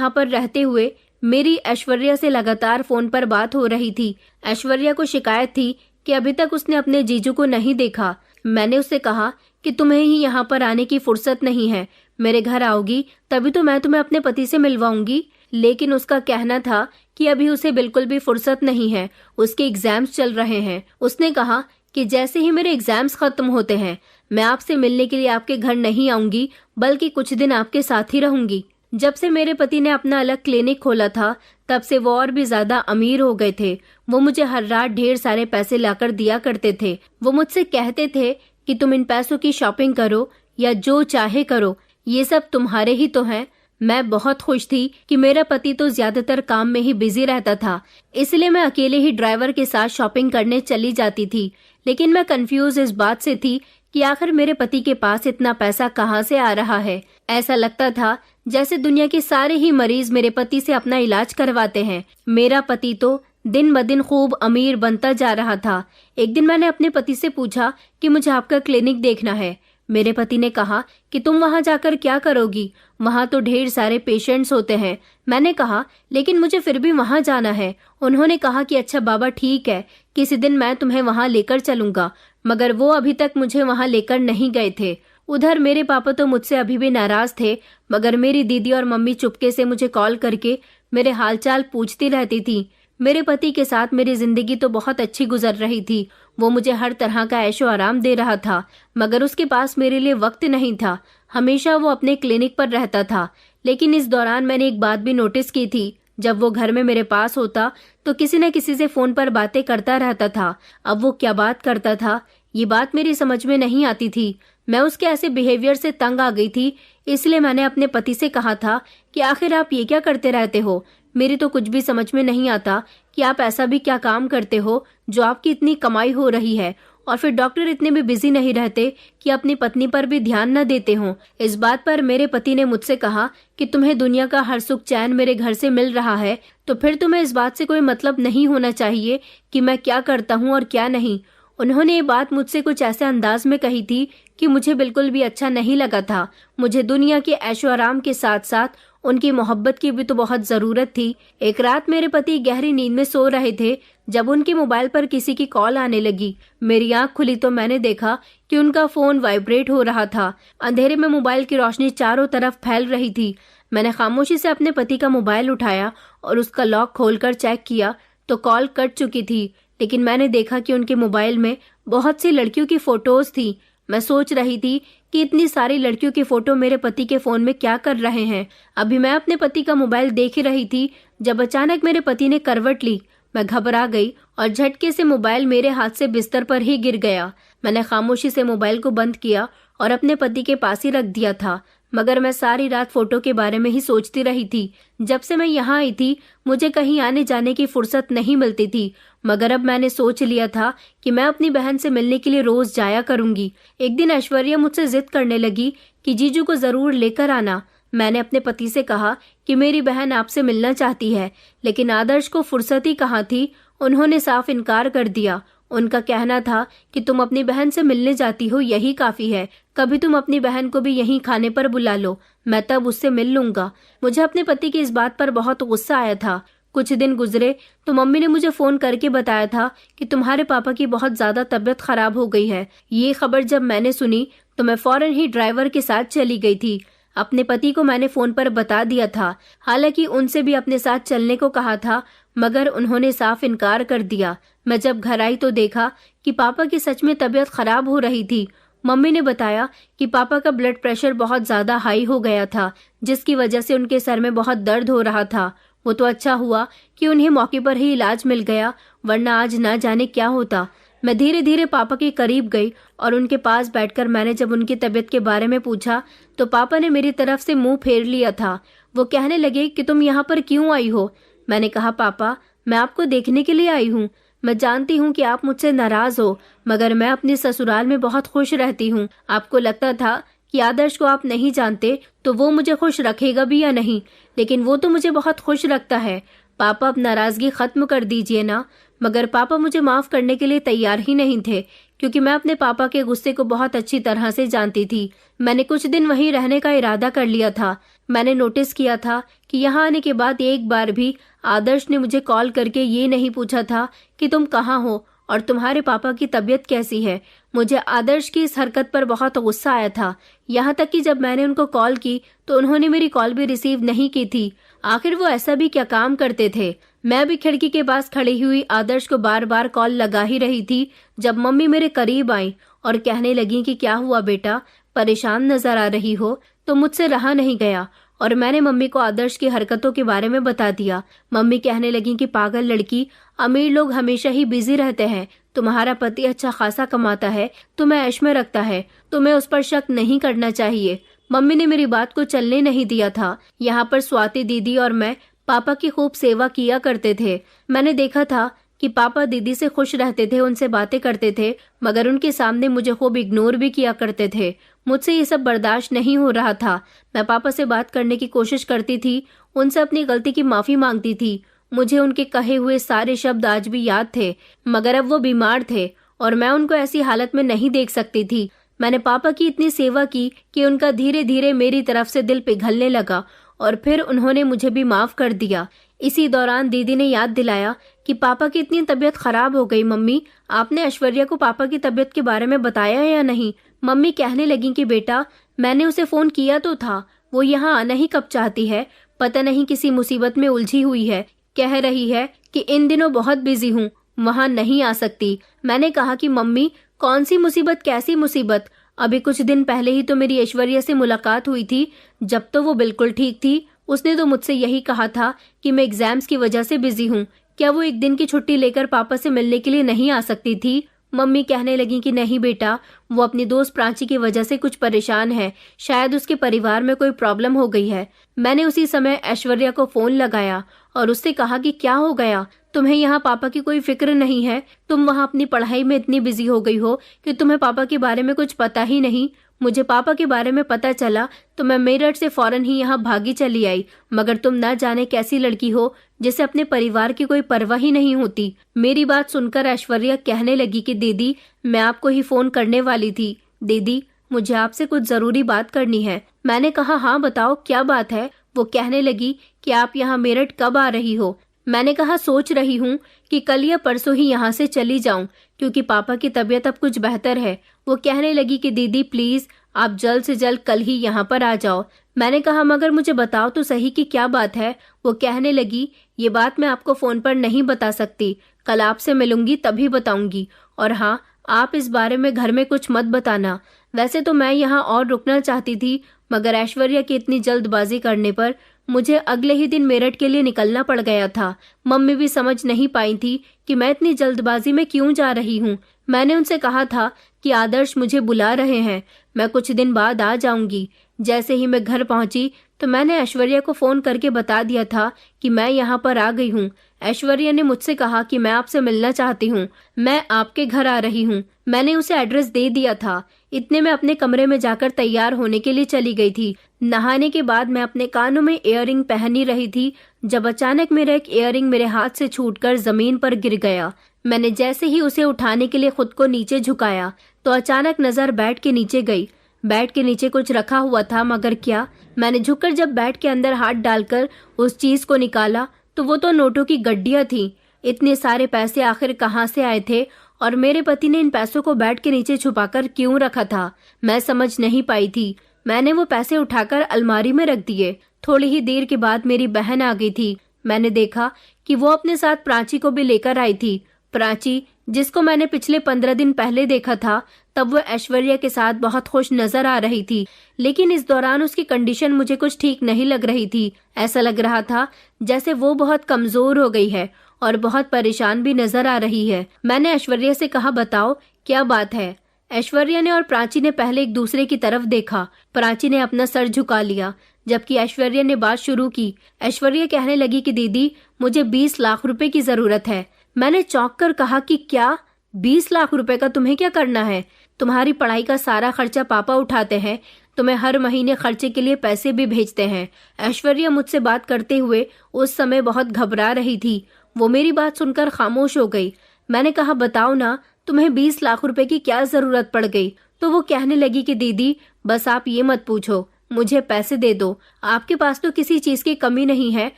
पर रहते हुए मेरी ऐश्वर्या से लगातार फोन पर बात हो रही थी। ऐश्वर्या को शिकायत थी कि अभी तक उसने अपने जीजू को नहीं देखा। मैंने उससे कहा कि तुम्हें ही यहाँ पर आने की फुर्सत नहीं है, मेरे घर आओगी तभी तो मैं तुम्हें अपने पति से मिलवाऊंगी। लेकिन उसका कहना था कि अभी उसे बिल्कुल भी फुर्सत नहीं है, उसके एग्जाम्स चल रहे हैं। उसने कहा कि जैसे ही मेरे एग्जाम्स खत्म होते हैं मैं आपसे मिलने के लिए आपके घर नहीं आऊंगी, बल्कि कुछ दिन आपके साथ ही रहूंगी। जब से मेरे पति ने अपना अलग क्लिनिक खोला था तब से वो और भी ज्यादा अमीर हो गए थे। वो मुझे हर रात ढेर सारे पैसे लाकर दिया करते थे। वो मुझसे कहते थे कि तुम इन पैसों की शॉपिंग करो या जो चाहे करो, ये सब तुम्हारे ही तो हैं। मैं बहुत खुश थी कि मेरा पति तो ज्यादातर काम में ही बिजी रहता था, इसलिए मैं अकेले ही ड्राइवर के साथ शॉपिंग करने चली जाती थी। लेकिन मैं कंफ्यूज इस बात से थी कि आखिर मेरे पति के पास इतना पैसा कहाँ से आ रहा है। ऐसा लगता था जैसे दुनिया के सारे ही मरीज मेरे पति से अपना इलाज करवाते हैं। मेरा पति तो दिन ब दिन खूब अमीर बनता जा रहा था। एक दिन मैंने अपने पति से पूछा कि मुझे आपका क्लिनिक देखना है। मेरे पति ने कहा कि तुम वहां जाकर क्या करोगी, वहां तो ढेर सारे पेशेंट्स होते हैं। मैंने कहा लेकिन मुझे फिर भी वहां जाना है। उन्होंने कहा कि अच्छा बाबा ठीक है, किसी दिन मैं तुम्हें वहां लेकर चलूंगा। मगर वो अभी तक मुझे वहां लेकर नहीं गए थे। उधर मेरे पापा तो मुझसे अभी भी नाराज थे, मगर मेरी दीदी और मम्मी चुपके से मुझे कॉल करके मेरे हालचाल पूछती रहती थी। मेरे पति के साथ मेरी जिंदगी तो बहुत अच्छी गुजर रही थी। वो मुझे हर तरह का ऐशो आराम दे रहा था, मगर उसके पास मेरे लिए वक्त नहीं था। हमेशा वो अपने क्लिनिक पर रहता था। लेकिन इस दौरान मैंने एक बात भी नोटिस की थी, जब वो घर में मेरे पास होता तो किसी न किसी से फोन पर बातें करता रहता था। अब वो क्या बात करता था ये बात मेरी समझ में नहीं आती थी। मैं उसके ऐसे बिहेवियर से तंग आ गई थी, इसलिए मैंने अपने पति से कहा था कि आखिर आप ये क्या करते रहते हो। मेरी तो कुछ भी समझ में नहीं आता कि आप ऐसा भी क्या काम करते हो जो आपकी इतनी कमाई हो रही है, और फिर डॉक्टर इतने भी बिजी नहीं रहते कि अपनी पत्नी पर भी ध्यान न देते हों। इस बात पर मेरे पति ने मुझसे कहा कि तुम्हें दुनिया का हर सुख चैन मेरे घर से मिल रहा है, तो फिर तुम्हें इस बात से कोई मतलब नहीं होना चाहिए कि मैं क्या करता हूँ और क्या नहीं। उन्होंने ये बात मुझसे कुछ ऐसे अंदाज में कही थी कि मुझे बिल्कुल भी अच्छा नहीं लगा था। मुझे दुनिया के ऐशो आराम के साथ साथ उनकी मोहब्बत की भी तो बहुत जरूरत थी। एक रात मेरे पति गहरी नींद में सो रहे थे जब उनके मोबाइल पर किसी की कॉल आने लगी। मेरी आंख खुली तो मैंने देखा कि उनका फोन वाइब्रेट हो रहा था। अंधेरे में मोबाइल की रोशनी चारों तरफ फैल रही थी। मैंने खामोशी से अपने पति का मोबाइल उठाया और उसका लॉक खोलकर चेक किया तो कॉल कट चुकी थी। लेकिन मैंने देखा कि उनके मोबाइल में बहुत सी लड़कियों की फोटोज थी। मैं सोच रही थी कि इतनी सारी लड़कियों की फोटो मेरे पति के फोन में क्या कर रहे हैं। अभी मैं अपने पति का मोबाइल देख ही रही थी जब अचानक मेरे पति ने करवट ली। मैं घबरा गई और झटके से मोबाइल मेरे हाथ से बिस्तर पर ही गिर गया। मैंने खामोशी से मोबाइल को बंद किया और अपने पति के पास ही रख दिया था, मगर मैं सारी रात फोटो के बारे में ही सोचती रही थी। जब से मैं यहाँ आई थी मुझे कहीं आने जाने की फुर्सत नहीं मिलती थी, मगर अब मैंने सोच लिया था कि मैं अपनी बहन से मिलने के लिए रोज जाया करूंगी। एक दिन ऐश्वर्या मुझसे जिद करने लगी कि जीजू को जरूर लेकर आना। मैंने अपने पति से कहा कि मेरी बहन आपसे मिलना चाहती है, लेकिन आदर्श को फुर्सत ही कहाँ थी। उन्होंने साफ इनकार कर दिया। उनका कहना था कि तुम अपनी बहन से मिलने जाती हो यही काफी है, कभी तुम अपनी बहन को भी यहीं खाने पर बुला लो, मैं तब उससे मिल लूंगा। मुझे अपने पति की इस बात पर बहुत गुस्सा आया था। कुछ दिन गुजरे तो मम्मी ने मुझे फोन करके बताया था कि तुम्हारे पापा की बहुत ज्यादा तबीयत खराब हो गई है। ये खबर जब मैंने सुनी तो मैं फौरन ही ड्राइवर के साथ चली गई थी। अपने पति को मैंने फोन पर बता दिया था, हालांकि उनसे भी अपने साथ चलने को कहा था, मगर उन्होंने साफ इनकार कर दिया। मैं जब घर आई तो देखा कि पापा की सच में तबीयत खराब हो रही थी। मम्मी ने बताया कि पापा का ब्लड प्रेशर बहुत ज्यादा हाई हो गया था, जिसकी वजह से उनके सर में बहुत दर्द हो रहा था। वो तो अच्छा हुआ कि उन्हें मौके पर ही इलाज मिल गया, वरना आज ना जाने क्या होता। मैं धीरे धीरे पापा के करीब गई और उनके पास बैठकर मैंने जब उनकी तबीयत के बारे में पूछा तो पापा ने मेरी तरफ से मुंह फेर लिया था। वो कहने लगे कि तुम यहाँ पर क्यों आई हो। मैंने कहा, पापा मैं आपको देखने के लिए आई हूँ। मैं जानती हूँ कि आप मुझसे नाराज हो, मगर मैं अपने ससुराल में बहुत खुश रहती हूँ। आपको लगता था कि आदर्श को आप नहीं जानते तो वो मुझे खुश रखेगा भी या नहीं, लेकिन वो तो मुझे बहुत खुश रखता है। पापा अब नाराजगी खत्म कर दीजिए ना। मगर पापा मुझे माफ करने के लिए तैयार ही नहीं थे, क्योंकि मैं अपने पापा के गुस्से को बहुत अच्छी तरह से जानती थी। मैंने कुछ दिन वहीं रहने का इरादा कर लिया था। मैंने नोटिस किया था कि यहाँ आने के बाद एक बार भी आदर्श ने मुझे कॉल करके ये नहीं पूछा था कि तुम कहाँ हो और तुम्हारे पापा की तबीयत कैसी है। मुझे आदर्श की इस हरकत पर बहुत गुस्सा आया था, यहाँ तक कि जब मैंने उनको कॉल की तो उन्होंने मेरी कॉल भी रिसीव नहीं की थी। आखिर वो ऐसा भी क्या काम करते थे। मैं भी खिड़की के पास खड़ी हुई आदर्श को बार बार कॉल लगा ही रही थी, जब मम्मी मेरे करीब आई और कहने लगी कि क्या हुआ बेटा, परेशान नजर आ रही हो। तो मुझसे रहा नहीं गया और मैंने मम्मी को आदर्श की हरकतों के बारे में बता दिया। मम्मी कहने लगी कि पागल लड़की, अमीर लोग हमेशा ही बिजी रहते हैं, तुम्हारा पति अच्छा खासा कमाता है, तुम्हें ऐश में रखता है, तुम्हें उस पर शक नहीं करना चाहिए। मम्मी ने मेरी बात को चलने नहीं दिया था। यहाँ पर स्वाति दीदी और मैं पापा की खूब सेवा किया करते थे। मैंने देखा था कि पापा दीदी से खुश रहते थे, उनसे बातें करते थे, मगर उनके सामने मुझे खूब इग्नोर भी किया करते थे। मुझसे ये सब बर्दाश्त नहीं हो रहा था। मैं पापा से बात करने की कोशिश करती थी, उनसे अपनी गलती की माफी मांगती थी। मुझे उनके कहे हुए सारे शब्द आज भी याद थे, मगर अब वो बीमार थे और मैं उनको ऐसी हालत में नहीं देख सकती थी। मैंने पापा की इतनी सेवा की कि उनका धीरे धीरे मेरी तरफ से दिल पिघलने लगा और फिर उन्होंने मुझे भी माफ कर दिया। इसी दौरान दीदी ने याद दिलाया कि पापा की इतनी तबीयत खराब हो गई। मम्मी, आपने ऐश्वर्या को पापा की तबीयत के बारे में बताया या नहीं। मम्मी कहने लगी कि बेटा, मैंने उसे फोन किया तो था, वो यहाँ आना ही कब चाहती है, पता नहीं किसी मुसीबत में उलझी हुई है, कह रही है कि इन दिनों बहुत बिजी हूँ, वहाँ नहीं आ सकती। मैंने कहा कि मम्मी, कौन सी मुसीबत, कैसी मुसीबत, अभी कुछ दिन पहले ही तो मेरी ऐश्वर्या से मुलाकात हुई थी, जब तो वो बिल्कुल ठीक थी। उसने तो मुझसे यही कहा था कि मैं एग्जाम्स की वजह से बिजी हूँ। क्या वो एक दिन की छुट्टी लेकर पापा से मिलने के लिए नहीं आ सकती थी। मम्मी कहने लगी कि नहीं बेटा, वो अपनी दोस्त प्राची की वजह से कुछ परेशान है, शायद उसके परिवार में कोई प्रॉब्लम हो गई है। मैंने उसी समय ऐश्वर्या को फोन लगाया और उससे कहा कि क्या हो गया, तुम्हें यहाँ पापा की कोई फिक्र नहीं है, तुम वहाँ अपनी पढ़ाई में इतनी बिजी हो गई हो कि तुम्हें पापा के बारे में कुछ पता ही नहीं। मुझे पापा के बारे में पता चला तो मैं मेरठ से फौरन ही यहाँ भागी चली आई, मगर तुम ना जाने कैसी लड़की हो जिसे अपने परिवार की कोई परवाह ही नहीं होती। मेरी बात सुनकर ऐश्वर्या कहने लगी कि दीदी, मैं आपको ही फोन करने वाली थी। दीदी, मुझे आपसे कुछ जरूरी बात करनी है। मैंने कहा, हाँ बताओ, क्या बात है। वो कहने लगी कि आप यहाँ मेरठ कब आ रही हो। मैंने कहा, सोच रही हूँ कि कल या परसों ही यहाँ से चली जाऊं, क्योंकि पापा की तबीयत अब कुछ बेहतर है। वो कहने लगी कि दीदी प्लीज, आप जल्द से जल्द कल ही यहाँ पर आ जाओ। मैंने कहा, मगर मुझे बताओ तो सही कि क्या बात है। वो कहने लगी, ये बात मैं आपको फोन पर नहीं बता सकती, कल आपसे मिलूंगी तभी बताऊंगी। और हाँ, आप इस बारे में घर में कुछ मत बताना। वैसे तो मैं यहाँ और रुकना चाहती थी, मगर ऐश्वर्या की इतनी जल्दबाजी करने पर मुझे अगले ही दिन मेरठ के लिए निकलना पड़ गया था। मम्मी भी समझ नहीं पाई थी कि मैं इतनी जल्दबाजी में क्यों जा रही हूँ। मैंने उनसे कहा था कि आदर्श मुझे बुला रहे हैं, मैं कुछ दिन बाद आ जाऊंगी। जैसे ही मैं घर पहुंची तो मैंने ऐश्वर्या को फोन करके बता दिया था कि मैं यहाँ पर आ गई हूँ। ऐश्वर्या ने मुझसे कहा कि मैं आपसे मिलना चाहती हूँ, मैं आपके घर आ रही हूँ। मैंने उसे एड्रेस दे दिया था। इतने में अपने कमरे में जाकर तैयार होने के लिए चली गई थी। नहाने के बाद मैं अपने कानों में इयररिंग पहनी रही थी जब अचानक मेरा एक इयररिंग मेरे हाथ से छूटकर जमीन पर गिर गया। मैंने जैसे ही उसे उठाने के लिए खुद को नीचे झुकाया तो अचानक नजर बेड के नीचे गई। बेड के नीचे कुछ रखा हुआ था, मगर क्या? मैंने झुककर जब बेड के अंदर हाथ डालकर उस चीज को निकाला तो वो तो नोटों की गड्डियां थी। इतने सारे पैसे आखिर कहाँ से आए थे और मेरे पति ने इन पैसों को बेड के नीचे छुपाकर क्यों रखा था? मैं समझ नहीं पाई थी। मैंने वो पैसे उठाकर अलमारी में रख दिए। थोड़ी ही देर के बाद मेरी बहन आ गई थी। मैंने देखा कि वो अपने साथ प्राची को भी लेकर आई थी। प्राची, जिसको मैंने पिछले 15 दिन पहले देखा था, तब वो ऐश्वर्या के साथ बहुत खुश नजर आ रही थी, लेकिन इस दौरान उसकी कंडीशन मुझे कुछ ठीक नहीं लग रही थी। ऐसा लग रहा था जैसे वो बहुत कमजोर हो गई है और बहुत परेशान भी नजर आ रही है। मैंने ऐश्वर्या से कहा, बताओ क्या बात है? ऐश्वर्या ने और प्राची ने पहले एक दूसरे की तरफ देखा। प्राची ने अपना सर झुका लिया जबकि ऐश्वर्या ने बात शुरू की। ऐश्वर्या कहने लगी कि दीदी, मुझे 20 लाख रुपए की जरूरत है। मैंने चौंक कर कहा कि क्या? 20 लाख रुपए का तुम्हें क्या करना है? तुम्हारी पढ़ाई का सारा खर्चा पापा उठाते हैं, तुम्हें हर महीने खर्चे के लिए पैसे भी भेजते हैं। ऐश्वर्या मुझसे बात करते हुए उस समय बहुत घबरा रही थी। वो मेरी बात सुनकर खामोश हो गई। मैंने कहा, बताओ ना, तुम्हें 20 लाख रुपए की क्या जरूरत पड़ गई? तो वो कहने लगी कि दीदी, बस आप ये मत पूछो, मुझे पैसे दे दो। आपके पास तो किसी चीज की कमी नहीं है,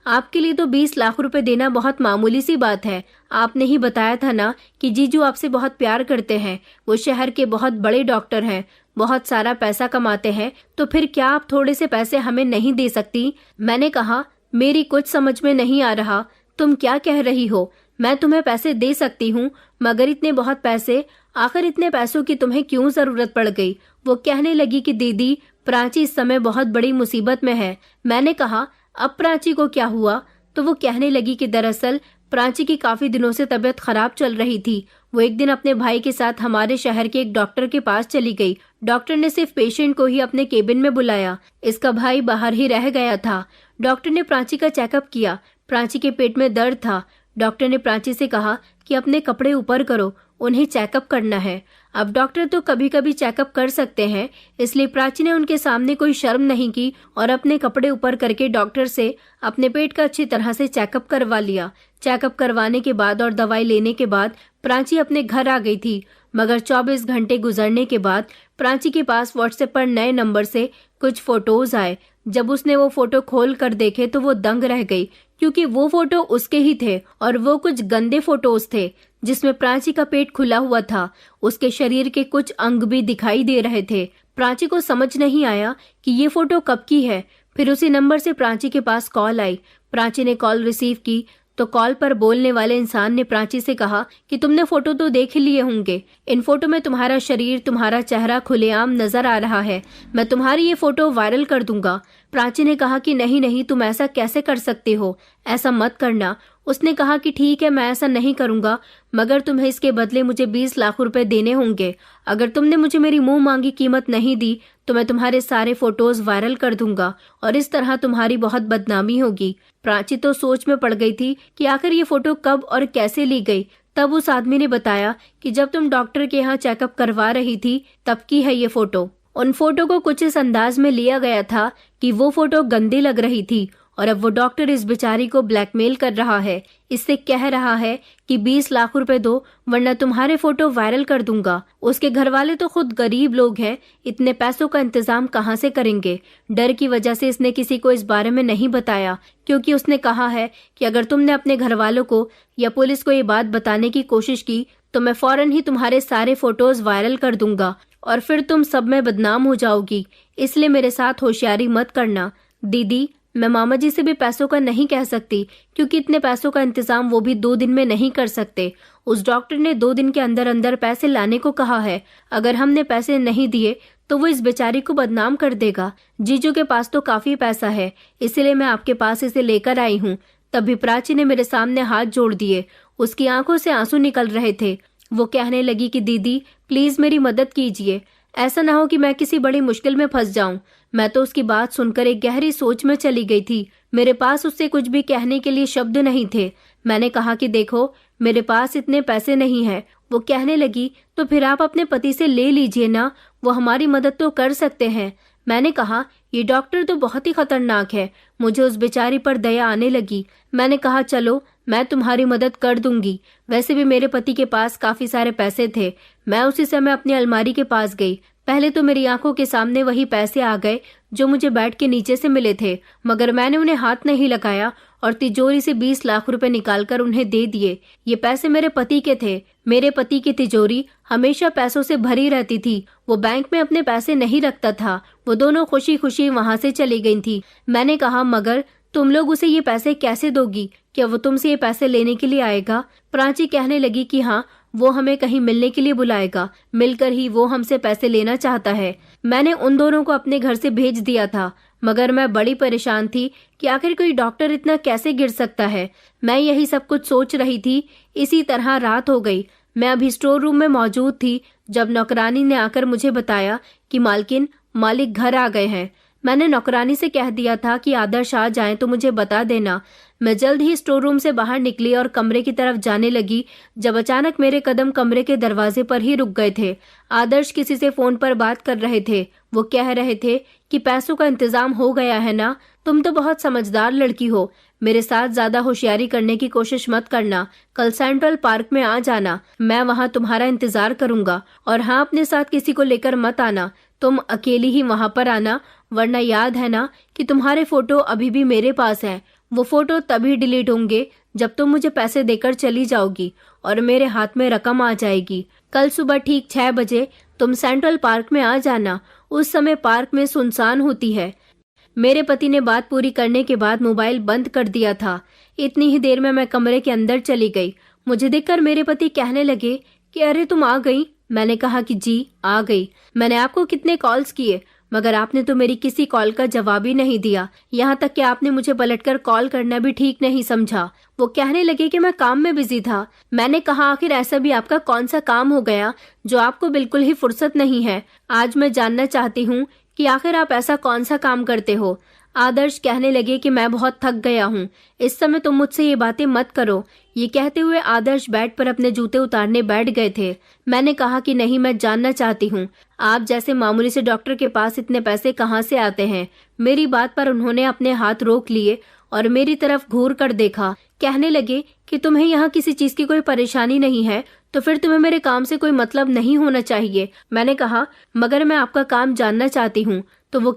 आपके लिए तो 20 लाख रुपए देना बहुत मामूली सी बात है। आपने ही बताया था ना कि जीजू आपसे बहुत प्यार करते हैं, वो शहर के बहुत बड़े डॉक्टर हैं, बहुत सारा पैसा कमाते हैं, तो फिर क्या आप थोड़े से पैसे हमें नहीं दे सकती? मैंने कहा, मेरी कुछ समझ में नहीं आ रहा, तुम क्या कह रही हो? मैं तुम्हें पैसे दे सकती हूँ, मगर इतने बहुत पैसे, आखिर इतने पैसों की तुम्हें क्यों जरूरत पड़ गई? वो कहने लगी कि दीदी, प्राची इस समय बहुत बड़ी मुसीबत में है। मैंने कहा, अब प्राची को क्या हुआ? तो वो कहने लगी कि दरअसल प्राची की काफी दिनों से तबीयत खराब चल रही थी। वो एक दिन अपने भाई के साथ हमारे शहर के एक डॉक्टर के पास चली गई। डॉक्टर ने सिर्फ पेशेंट को ही अपने केबिन में बुलाया। इसका भाई बाहर ही रह गया था। डॉक्टर ने प्राची का चेकअप किया। प्राची के पेट में दर्द था। डॉक्टर ने प्राची से कहा कि अपने कपड़े ऊपर करो, उन्हें चेकअप करना है। अब डॉक्टर तो कभी कभी चेकअप कर सकते हैं, इसलिए प्राची ने उनके सामने कोई शर्म नहीं की और अपने कपड़े ऊपर करके डॉक्टर से अपने पेट का अच्छी तरह से चेकअप करवा लिया। चेकअप करवाने के बाद और दवाई लेने के बाद प्राची अपने घर आ गई थी, मगर 24 घंटे गुजरने के बाद प्राची के पास व्हाट्सएप पर नए नंबर से कुछ फोटोज आए। जब उसने वो फोटो खोल कर देखे तो वो दंग रह गई, क्योंकि वो फोटो उसके ही थे और वो कुछ गंदे फोटोज थे जिसमें प्राची का पेट खुला हुआ था। उसके शरीर के कुछ अंग भी दिखाई दे रहे थे। प्राची को समझ नहीं आया कि ये फोटो कब की है। फिर उसी नंबर से प्राची के पास कॉल आई। प्राची ने कॉल रिसीव की तो कॉल पर बोलने वाले इंसान ने प्राची से कहा कि तुमने फोटो तो देख लिए होंगे, इन फोटो में तुम्हारा शरीर, तुम्हारा चेहरा खुलेआम नजर आ रहा है, मैं तुम्हारी ये फोटो वायरल कर दूंगा। प्राची ने कहा कि नहीं नहीं, तुम ऐसा कैसे कर सकते हो, ऐसा मत करना। उसने कहा कि ठीक है, मैं ऐसा नहीं करूंगा, मगर तुम्हें इसके बदले मुझे 20 लाख रुपए देने होंगे। अगर तुमने मुझे मेरी मुंह मांगी कीमत नहीं दी तो मैं तुम्हारे सारे फोटोज वायरल कर दूंगा और इस तरह तुम्हारी बहुत बदनामी होगी। प्राची तो सोच में पड़ गई थी कि आखिर ये फोटो कब और कैसे ली गई। तब उस आदमी ने बताया कि जब तुम डॉक्टर के यहाँ चेकअप करवा रही थी तब की है ये फोटो। उन फोटो को कुछ इस अंदाज में लिया गया था कि वो फोटो गंदी लग रही थी और अब वो डॉक्टर इस बेचारी को ब्लैकमेल कर रहा है। इससे कह रहा है कि 20 लाख रुपए दो वरना तुम्हारे फोटो वायरल कर दूंगा। उसके घर वाले तो खुद गरीब लोग हैं, इतने पैसों का इंतजाम कहाँ से करेंगे। डर की वजह से इसने किसी को इस बारे में नहीं बताया, क्योंकि उसने कहा है कि अगर तुमने अपने घर वालों को या पुलिस को ये बात बताने की कोशिश की तो मैं फौरन ही तुम्हारे सारे फोटोज वायरल कर दूंगा और फिर तुम सब में बदनाम हो जाओगी। इसलिए मेरे साथ होशियारी मत करना। दीदी, मैं मामा जी से भी पैसों का नहीं कह सकती, क्योंकि इतने पैसों का इंतजाम वो भी 2 दिन में नहीं कर सकते। उस डॉक्टर ने 2 दिन के अंदर अंदर पैसे लाने को कहा है। अगर हमने पैसे नहीं दिए तो वो इस बेचारी को बदनाम कर देगा। जीजू के पास तो काफी पैसा है, इसलिए मैं आपके पास इसे लेकर आई हूँ। तभी प्राची ने मेरे सामने हाथ जोड़ दिए। उसकी आंखों से आंसू निकल रहे थे। वो कहने लगी कि दीदी प्लीज मेरी मदद कीजिए, ऐसा ना हो कि मैं किसी बड़ी मुश्किल में फंस जाऊं। मैं तो उसकी बात सुनकर एक गहरी सोच में चली गई थी। मेरे पास उससे कुछ भी कहने के लिए शब्द नहीं थे। मैंने कहा कि देखो, मेरे पास इतने पैसे नहीं है। वो कहने लगी, तो फिर आप अपने पति से ले लीजिए ना, वो हमारी मदद तो कर सकते हैं। मैंने कहा, ये डॉक्टर तो बहुत ही खतरनाक है। मुझे उस बेचारी पर दया आने लगी। मैंने कहा, चलो मैं तुम्हारी मदद कर दूंगी। वैसे भी मेरे पति के पास काफी सारे पैसे थे। मैं उसी समय अपनी अलमारी के पास गई। पहले तो मेरी आंखों के सामने वही पैसे आ गए जो मुझे बेड के नीचे से मिले थे, मगर मैंने उन्हें हाथ नहीं लगाया और तिजोरी से 20 लाख रुपए निकालकर उन्हें दे दिए। ये पैसे मेरे पति के थे। मेरे पति की तिजोरी हमेशा पैसों से भरी रहती थी। वो बैंक में अपने पैसे नहीं रखता था। वो दोनों खुशी खुशी वहां से चली गई थी। मैंने कहा, मगर तुम लोग उसे ये पैसे कैसे दोगी? क्या वो तुमसे ये पैसे लेने के लिए आएगा? प्राची कहने लगी कि हाँ, वो हमें कहीं मिलने के लिए बुलाएगा। मिलकर ही वो हमसे पैसे लेना चाहता है। मैंने उन दोनों को अपने घर से भेज दिया था, मगर मैं बड़ी परेशान थी कि आखिर कोई डॉक्टर इतना कैसे गिर सकता है। मैं यही सब कुछ सोच रही थी। इसी तरह रात हो गई। मैं अभी स्टोर रूम में मौजूद थी जब नौकरानी ने आकर मुझे बताया कि मालकिन, मालिक घर आ गए हैं। मैंने नौकरानी से कह दिया था कि आदर्श आ जाएं तो मुझे बता देना। मैं जल्द ही स्टोर रूम से बाहर निकली और कमरे की तरफ जाने लगी, जब अचानक मेरे कदम कमरे के दरवाजे पर ही रुक गए थे। आदर्श किसी से फोन पर बात कर रहे थे। वो कह रहे थे कि पैसों का इंतजाम हो गया है ना, तुम तो बहुत समझदार लड़की हो। मेरे साथ ज्यादा होशियारी करने की कोशिश मत करना। कल सेंट्रल पार्क में आ जाना, मैं वहाँ तुम्हारा इंतजार करूंगा। और हाँ, अपने साथ किसी को लेकर मत आना, तुम अकेली ही वहाँ पर आना, वरना याद है ना कि तुम्हारे फोटो अभी भी मेरे पास हैं। वो फोटो तभी डिलीट होंगे जब तुम मुझे पैसे देकर चली जाओगी और मेरे हाथ में रकम आ जाएगी। कल सुबह ठीक 6 बजे तुम सेंट्रल पार्क में आ जाना। उस समय पार्क में सुनसान होती है। मेरे पति ने बात पूरी करने के बाद मोबाइल बंद कर दिया था। इतनी ही देर में मैं कमरे के अंदर चली गई। मुझे देखकर मेरे पति कहने लगे कि अरे तुम आ गई। मैंने कहा कि जी आ गई। मैंने आपको कितने कॉल्स किए, मगर आपने तो मेरी किसी कॉल का जवाब ही नहीं दिया। यहाँ तक कि आपने मुझे पलटकर कॉल करना भी ठीक नहीं समझा। वो कहने लगे कि मैं काम में बिजी था। मैंने कहा, आखिर ऐसा भी आपका कौन सा काम हो गया जो आपको बिल्कुल ही फुर्सत नहीं है? आज मैं जानना चाहती हूँ कि आखिर आप ऐसा कौन सा काम करते हो। आदर्श कहने लगे कि मैं बहुत थक गया हूँ, इस समय तुम मुझसे ये बातें मत करो। ये कहते हुए आदर्श बेड पर अपने जूते उतारने बैठ गए थे। मैंने कहा कि नहीं, मैं जानना चाहती हूँ, आप जैसे मामूली से डॉक्टर के पास इतने पैसे कहाँ से आते हैं? मेरी बात पर उन्होंने अपने हाथ रोक लिए और मेरी तरफ घूर कर देखा। कहने लगे कि तुम्हें यहाँ किसी चीज की कोई परेशानी नहीं है, तो फिर तुम्हें मेरे काम से कोई मतलब नहीं होना चाहिए। मैंने कहा, मगर मैं आपका काम जानना चाहती हूँ। तो वो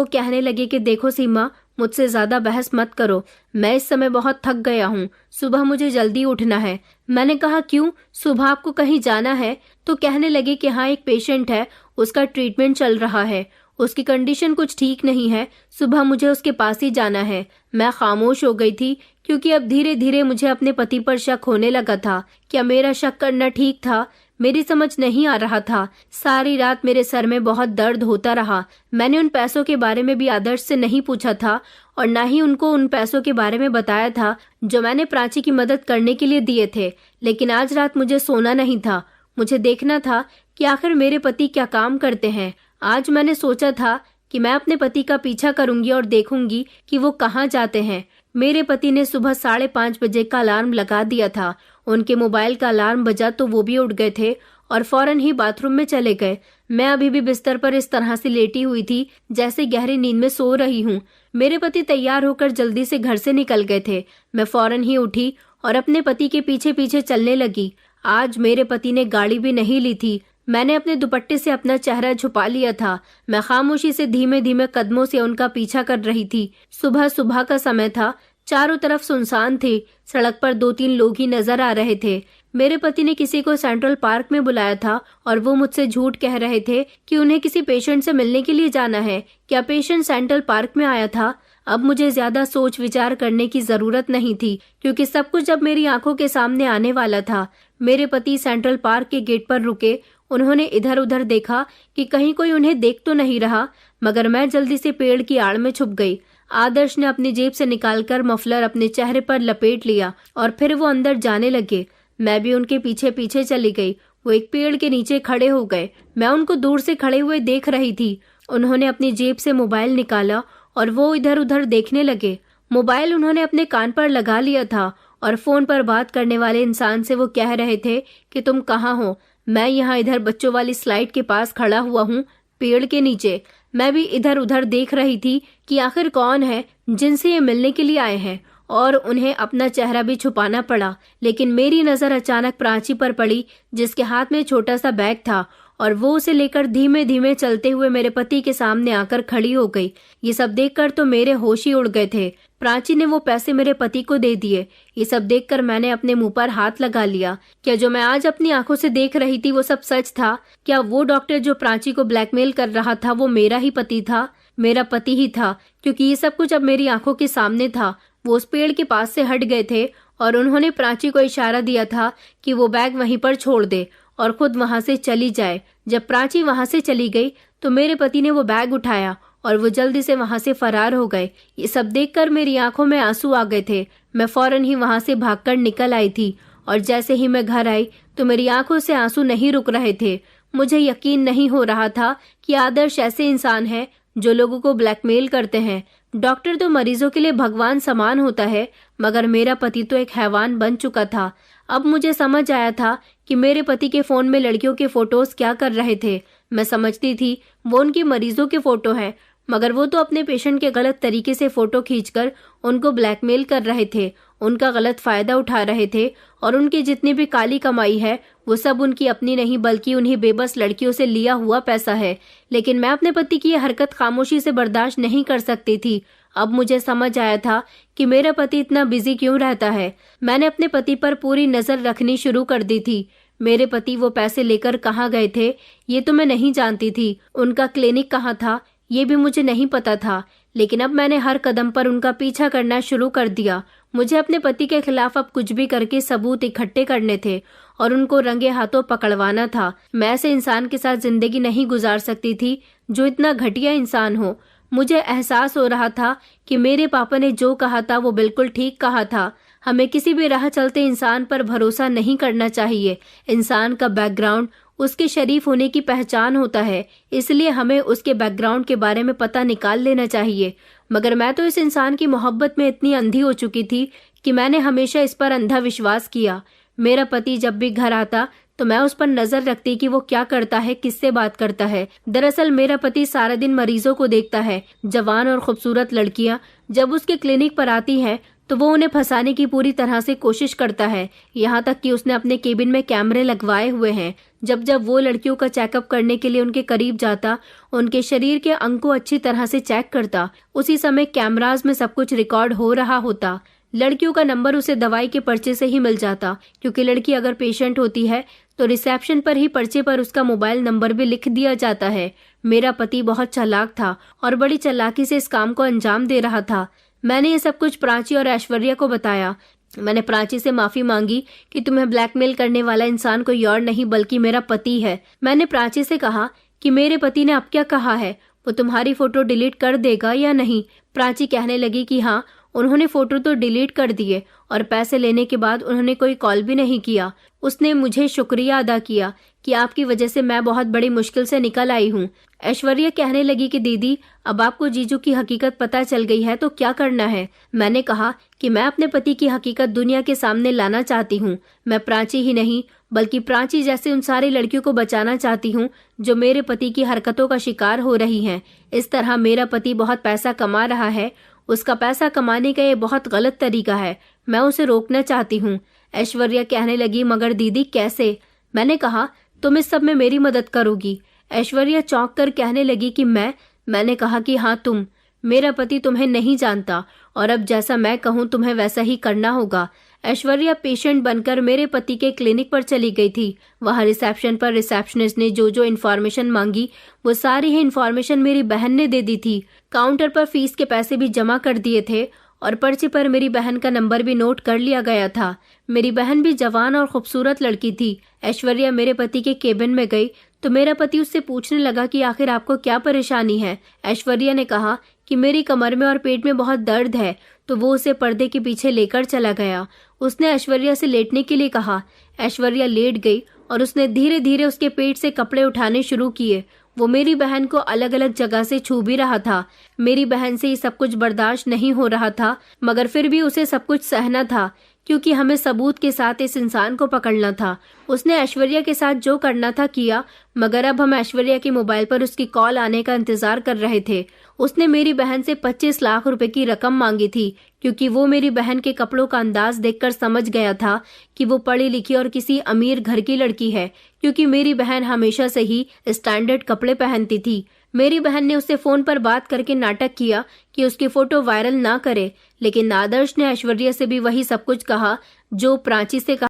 कहने लगे कि देखो सीमा, मुझसे ज्यादा बहस मत करो। मैं इस समय बहुत थक गया हूँ। सुबह मुझे जल्दी उठना है। मैंने कहा, क्यों, सुबह आपको कहीं जाना है? तो कहने लगे कि हाँ, एक पेशेंट है, उसका ट्रीटमेंट चल रहा है, उसकी कंडीशन कुछ ठीक नहीं है, सुबह मुझे उसके पास ही जाना है। मैं खामोश हो गई थी, क्योंकि अब धीरे धीरे मुझे अपने पति पर शक होने लगा था। क्या मेरा शक करना ठीक था? मेरी समझ नहीं आ रहा था। सारी रात मेरे सर में बहुत दर्द होता रहा। मैंने उन पैसों के बारे में भी आदर्श से नहीं पूछा था और न ही उनको उन पैसों के बारे में बताया था जो मैंने प्राची की मदद करने के लिए दिए थे। लेकिन आज रात मुझे सोना नहीं था। मुझे देखना था कि आखिर मेरे पति क्या काम करते हैं। आज मैंने सोचा था कि मैं अपने पति का पीछा करूंगी और देखूंगी कि वो कहाँ जाते हैं। मेरे पति ने सुबह 5:30 बजे का अलार्म लगा दिया था। उनके मोबाइल का अलार्म बजा तो वो भी उठ गए थे और फौरन ही बाथरूम में चले गए। मैं अभी भी बिस्तर पर इस तरह से लेटी हुई थी जैसे गहरी नींद में सो रही हूँ। मेरे पति तैयार होकर जल्दी से घर से निकल गए थे। मैं फौरन ही उठी और अपने पति के पीछे पीछे चलने लगी। आज मेरे पति ने गाड़ी भी नहीं ली थी। मैंने अपने दुपट्टे से अपना चेहरा छुपा लिया था। मैं खामोशी से धीमे धीमे कदमों से उनका पीछा कर रही थी। सुबह सुबह का समय था। चारों तरफ सुनसान थे। सड़क पर 2-3 लोग ही नजर आ रहे थे। मेरे पति ने किसी को सेंट्रल पार्क में बुलाया था और वो मुझसे झूठ कह रहे थे कि उन्हें किसी पेशेंट से मिलने के लिए जाना है। क्या पेशेंट सेंट्रल पार्क में आया था? अब मुझे ज्यादा सोच विचार करने की जरूरत नहीं थी, क्योंकि सब कुछ अब मेरी आंखों के सामने आने वाला था। मेरे पति सेंट्रल पार्क के गेट पर रुके। उन्होंने इधर उधर देखा कि कहीं कोई उन्हें देख तो नहीं रहा, मगर मैं जल्दी से पेड़ की आड़ में छुप गई। आदर्श ने अपनी जेब से निकालकर मफलर अपने चेहरे पर लपेट लिया और फिर वो अंदर जाने लगे। मैं भी उनके पीछे पीछे चली गई। वो एक पेड़ के नीचे खड़े हो गए। मैं उनको दूर से खड़े हुए देख रही थी। उन्होंने अपनी जेब से मोबाइल निकाला और वो इधर उधर देखने लगे। मोबाइल उन्होंने अपने कान पर लगा लिया था और फोन पर बात करने वाले इंसान से वो कह रहे थे कि तुम कहाँ हो? मैं यहाँ इधर बच्चों वाली स्लाइड के पास खड़ा हुआ हूँ, पेड़ के नीचे। मैं भी इधर उधर देख रही थी कि आखिर कौन है जिनसे ये मिलने के लिए आए हैं, और उन्हें अपना चेहरा भी छुपाना पड़ा। लेकिन मेरी नजर अचानक प्राची पर पड़ी, जिसके हाथ में छोटा सा बैग था, और वो उसे लेकर धीमे धीमे चलते हुए मेरे पति के सामने आकर खड़ी हो गई। ये सब देखकर तो मेरे होश ही उड़ गए थे। प्राची ने वो पैसे मेरे पति को दे दिए। ये सब देखकर मैंने अपने मुंह पर हाथ लगा लिया। क्या जो मैं आज अपनी आंखों से देख रही थी वो सब सच था? क्या वो डॉक्टर जो प्राची को ब्लैकमेल कर रहा था वो मेरा ही पति था? मेरा पति ही था, क्योंकि ये सब कुछ अब मेरी आंखों के सामने था। वो उस पेड़ के पास से हट गए थे और उन्होंने प्राची को इशारा दिया था कि वो बैग वहीं पर छोड़ दे और खुद वहां से चली जाए। जब प्राची वहां से चली गई तो मेरे पति ने वो बैग उठाया और वो जल्दी से वहां से फरार हो गए। ये सब देखकर मेरी आंखों में आंसू आ गए थे। मैं फौरन ही वहां से भागकर निकल आई थी, और जैसे ही मैं घर आई तो मेरी आंखों से आंसू नहीं रुक रहे थे। मुझे यकीन नहीं हो रहा था कि आदर्श ऐसे इंसान है जो लोगों को ब्लैकमेल करते हैं। डॉक्टर तो मरीजों के लिए भगवान समान होता है, मगर मेरा पति तो एक हैवान बन चुका था। अब मुझे समझ आया था कि मेरे पति के फोन में लड़कियों के फोटोज क्या कर रहे थे। मैं समझती थी वो उनकी मरीजों के फोटो हैं, मगर वो तो अपने पेशेंट के गलत तरीके से फोटो खींचकर उनको ब्लैकमेल कर रहे थे, उनका गलत फायदा उठा रहे थे, और उनकी जितनी भी काली कमाई है वो सब उनकी अपनी नहीं बल्कि उन्हीं बेबस लड़कियों से लिया हुआ पैसा है। लेकिन मैं अपने पति की यह हरकत खामोशी से बर्दाश्त नहीं कर सकती थी। अब मुझे समझ आया था कि मेरा पति इतना बिजी क्यों रहता है। मैंने अपने पति पर पूरी नजर रखनी शुरू कर दी थी। मेरे पति वो पैसे लेकर कहाँ गए थे ये तो मैं नहीं जानती थी। उनका क्लिनिक कहाँ था ये भी मुझे नहीं पता था। लेकिन अब मैंने हर कदम पर उनका पीछा करना शुरू कर दिया। मुझे अपने पति के खिलाफ अब कुछ भी करके सबूत इकट्ठे करने थे और उनको रंगे हाथों पकड़वाना था। मैं ऐसे इंसान के साथ जिंदगी नहीं गुजार सकती थी जो इतना घटिया इंसान हो। मुझे एहसास हो रहा था कि मेरे पापा ने जो कहा था वो बिल्कुल ठीक कहा था। हमें किसी भी राह चलते इंसान पर भरोसा नहीं करना चाहिए। इंसान का बैकग्राउंड उसके शरीफ होने की पहचान होता है, इसलिए हमें उसके बैकग्राउंड के बारे में पता निकाल लेना चाहिए। मगर मैं तो इस इंसान की मोहब्बत में इतनी अंधी हो चुकी थी कि मैंने हमेशा इस पर अंधा विश्वास किया। मेरा पति जब भी घर आता तो मैं उस पर नजर रखती कि वो क्या करता है, किससे बात करता है। दरअसल मेरा पति सारा दिन मरीजों को देखता है। जवान और खूबसूरत लड़कियां जब उसके क्लिनिक पर आती हैं तो वो उन्हें फंसाने की पूरी तरह से कोशिश करता है। यहाँ तक कि उसने अपने केबिन में कैमरे लगवाए हुए हैं। जब जब वो लड़कियों का चेकअप करने के लिए उनके करीब जाता, उनके शरीर के अंग को अच्छी तरह से चेक करता। उसी समय कैमराज में सब कुछ रिकॉर्ड हो रहा होता। लड़कियों का नंबर उसे दवाई के पर्चे से ही मिल जाता, क्योंकि लड़की अगर पेशेंट होती है तो रिसेप्शन पर ही पर्चे पर उसका मोबाइल नंबर भी लिख दिया जाता है। मेरा पति बहुत चालाक था और बड़ी चालाकी से इस काम को अंजाम दे रहा था। मैंने ये सब कुछ प्राची और ऐश्वर्या को बताया। मैंने प्राची से माफी मांगी कि तुम्हें ब्लैकमेल करने वाला इंसान कोई और नहीं बल्कि मेरा पति है। मैंने प्राची से कहा कि मेरे पति ने अब क्या कहा है, वो तुम्हारी फोटो डिलीट कर देगा या नहीं। प्राची कहने लगी कि हाँ, उन्होंने फोटो तो डिलीट कर दिए और पैसे लेने के बाद उन्होंने कोई कॉल भी नहीं किया। उसने मुझे शुक्रिया अदा किया कि आपकी वजह से मैं बहुत बड़ी मुश्किल से निकल आई हूँ। ऐश्वर्या कहने लगी कि दीदी, अब आपको जीजू की हकीकत पता चल गई है तो क्या करना है। मैंने कहा कि मैं अपने पति की हकीकत दुनिया के सामने लाना चाहती हूँ। मैं प्राची ही नहीं बल्कि प्राची जैसे उन सारी लड़कियों को बचाना चाहती हूँ जो मेरे पति की हरकतों का शिकार हो रही हैं। इस तरह मेरा पति बहुत पैसा कमा रहा है। उसका पैसा कमाने का ये बहुत गलत तरीका है। मैं उसे रोकना चाहती हूँ। ऐश्वर्या कहने लगी, मगर दीदी कैसे? मैंने कहा, तुम इस सब में मेरी मदद करोगी। ऐश्वर्या चौंक कर कहने लगी कि मैंने कहा कि हाँ तुम। मेरा पति तुम्हें नहीं जानता और अब जैसा मैं कहूँ तुम्हें वैसा ही करना होगा। ऐश्वर्या पेशेंट बनकर मेरे पति के क्लिनिक पर चली गई थी। वहाँ रिसेप्शन पर रिसेप्शनिस्ट ने जो जो इन्फॉर्मेशन मांगी वो सारी ही इन्फॉर्मेशन मेरी बहन ने दे दी थी। काउंटर पर फीस के पैसे भी जमा कर दिए थे और पर्चे पर मेरी बहन का नंबर भी नोट कर लिया गया था। मेरी बहन भी जवान और खूबसूरत लड़की थी। ऐश्वर्या मेरे पति के केबिन में गई तो मेरा पति उससे पूछने लगा कि आखिर आपको क्या परेशानी है। ऐश्वर्या ने कहा कि कि मेरी कमर में और पेट में बहुत दर्द है, तो वो उसे पर्दे के पीछे लेकर चला गया। उसने ऐश्वर्या से लेटने के लिए कहा। ऐश्वर्या लेट गई और उसने धीरे धीरे उसके पेट से कपड़े उठाने शुरू किए। वो मेरी बहन को अलग अलग जगह से छू भी रहा था। मेरी बहन से ये सब कुछ बर्दाश्त नहीं हो रहा था, मगर फिर भी उसे सब कुछ सहना था, क्योंकि हमें सबूत के साथ इस इंसान को पकड़ना था। उसने ऐश्वर्या के साथ जो करना था किया, मगर अब हम ऐश्वर्या के मोबाइल पर उसकी कॉल आने का इंतजार कर रहे थे। उसने मेरी बहन से 25 लाख रुपए की रकम मांगी थी, क्योंकि वो मेरी बहन के कपड़ों का अंदाज देखकर समझ गया था कि वो पढ़ी लिखी और किसी अमीर घर की लड़की है, क्योंकि मेरी बहन हमेशा से ही स्टैंडर्ड कपड़े पहनती थी। मेरी बहन ने उससे फोन पर बात करके नाटक किया कि उसकी फोटो वायरल ना करे, लेकिन आदर्श ने ऐश्वर्या से भी वही सब कुछ कहा जो प्राची से कहा।